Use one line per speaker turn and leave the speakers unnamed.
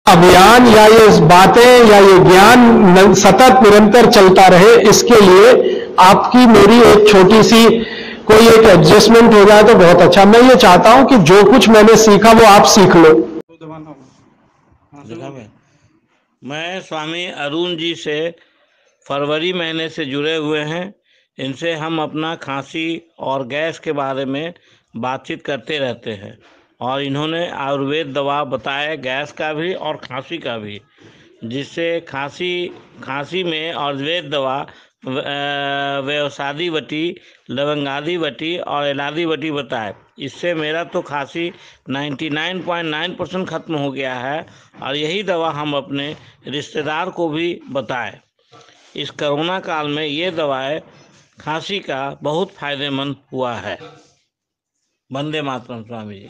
अभियान या ये बातें या ये ज्ञान सतत निरंतर चलता रहे, इसके लिए आपकी मेरी एक छोटी सी कोई एक एडजस्टमेंट हो जाए तो बहुत अच्छा। मैं ये चाहता हूं कि जो कुछ मैंने सीखा वो आप सीख लो।
मैं स्वामी अरुण जी से फरवरी महीने से जुड़े हुए हैं। इनसे हम अपना खांसी और गैस के बारे में बातचीत करते रहते हैं और इन्होंने आयुर्वेद दवा बताया, गैस का भी और खांसी का भी, जिससे खांसी में आयुर्वेद दवा व्यवसादी वटी, लवंगादी वटी और इलादी वटी बताए। इससे मेरा तो खांसी 99.9% ख़त्म हो गया है और यही दवा हम अपने रिश्तेदार को भी बताए। इस कोरोना काल में ये दवाएं खांसी का बहुत फायदेमंद हुआ है। वंदे मातरम स्वामी जी।